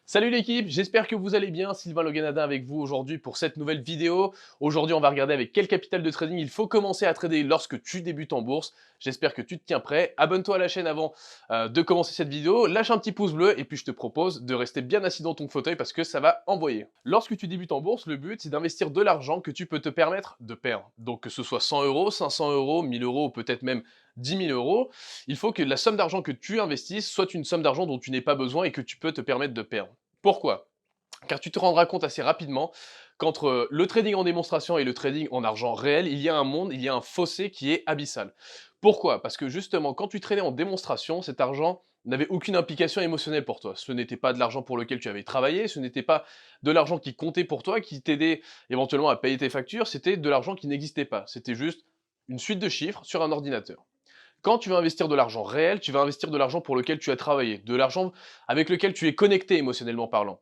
Salut l'équipe, j'espère que vous allez bien. Sylvain Le Ganadin avec vous aujourd'hui pour cette nouvelle vidéo. Aujourd'hui, on va regarder avec quel capital de trading il faut commencer à trader lorsque tu débutes en bourse. J'espère que tu te tiens prêt. Abonne-toi à la chaîne avant de commencer cette vidéo. Lâche un petit pouce bleu et puis je te propose de rester bien assis dans ton fauteuil parce que ça va envoyer. Lorsque tu débutes en bourse, le but c'est d'investir de l'argent que tu peux te permettre de perdre. Donc que ce soit 100 euros, 500 euros, 1000 euros ou peut-être même 10 000 euros, il faut que la somme d'argent que tu investisses soit une somme d'argent dont tu n'aies pas besoin et que tu peux te permettre de perdre. Pourquoi? Car tu te rendras compte assez rapidement qu'entre le trading en démonstration et le trading en argent réel, il y a un monde, il y a un fossé qui est abyssal. Pourquoi? Parce que justement, quand tu tradais en démonstration, cet argent n'avait aucune implication émotionnelle pour toi. Ce n'était pas de l'argent pour lequel tu avais travaillé, ce n'était pas de l'argent qui comptait pour toi, qui t'aidait éventuellement à payer tes factures, c'était de l'argent qui n'existait pas. C'était juste une suite de chiffres sur un ordinateur. Quand tu vas investir de l'argent réel, tu vas investir de l'argent pour lequel tu as travaillé, de l'argent avec lequel tu es connecté émotionnellement parlant.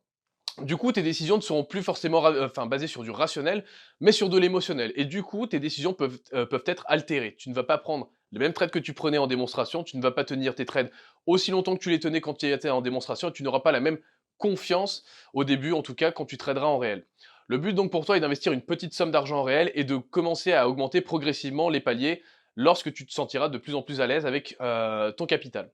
Du coup, tes décisions ne seront plus forcément basées sur du rationnel, mais sur de l'émotionnel. Et du coup, tes décisions peuvent être altérées. Tu ne vas pas prendre les mêmes trades que tu prenais en démonstration, tu ne vas pas tenir tes trades aussi longtemps que tu les tenais quand tu étais en démonstration, et tu n'auras pas la même confiance, au début en tout cas, quand tu traderas en réel. Le but donc pour toi est d'investir une petite somme d'argent en réel et de commencer à augmenter progressivement les paliers lorsque tu te sentiras de plus en plus à l'aise avec ton capital.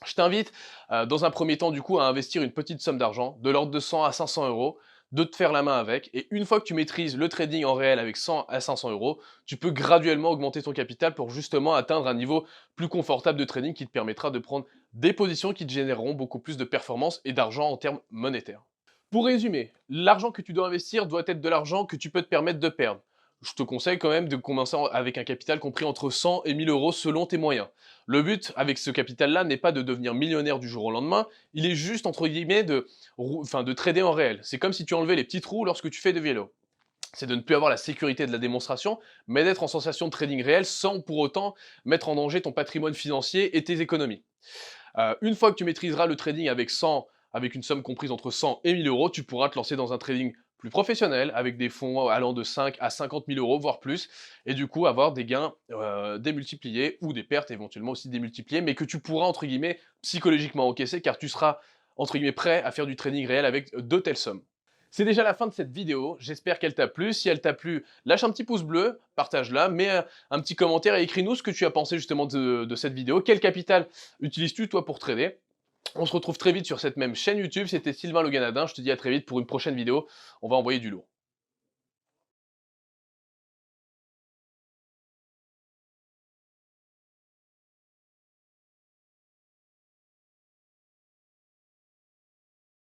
Je t'invite, dans un premier temps, du coup, à investir une petite somme d'argent, de l'ordre de 100 à 500 euros, de te faire la main avec. Et une fois que tu maîtrises le trading en réel avec 100 à 500 euros, tu peux graduellement augmenter ton capital pour justement atteindre un niveau plus confortable de trading qui te permettra de prendre des positions qui te généreront beaucoup plus de performance et d'argent en termes monétaires. Pour résumer, l'argent que tu dois investir doit être de l'argent que tu peux te permettre de perdre. Je te conseille quand même de commencer avec un capital compris entre 100 et 1000 euros selon tes moyens. Le but avec ce capital-là n'est pas de devenir millionnaire du jour au lendemain, il est juste entre guillemets de trader en réel. C'est comme si tu enlevais les petits trous lorsque tu fais de vélo. C'est de ne plus avoir la sécurité de la démonstration, mais d'être en sensation de trading réel sans pour autant mettre en danger ton patrimoine financier et tes économies. Une fois que tu maîtriseras le trading avec une somme comprise entre 100 et 1000 euros, tu pourras te lancer dans un trading plus professionnel, avec des fonds allant de 5 à 50 000 euros, voire plus, et du coup avoir des gains démultipliés ou des pertes éventuellement aussi démultipliées, mais que tu pourras entre guillemets psychologiquement encaisser car tu seras entre guillemets prêt à faire du trading réel avec de telles sommes. C'est déjà la fin de cette vidéo, j'espère qu'elle t'a plu. Si elle t'a plu, lâche un petit pouce bleu, partage-la, mets un petit commentaire et écris-nous ce que tu as pensé justement de cette vidéo. Quel capital utilises-tu toi pour trader? On se retrouve très vite sur cette même chaîne YouTube, c'était Sylvain Le Ganadin, je te dis à très vite pour une prochaine vidéo, on va envoyer du lourd.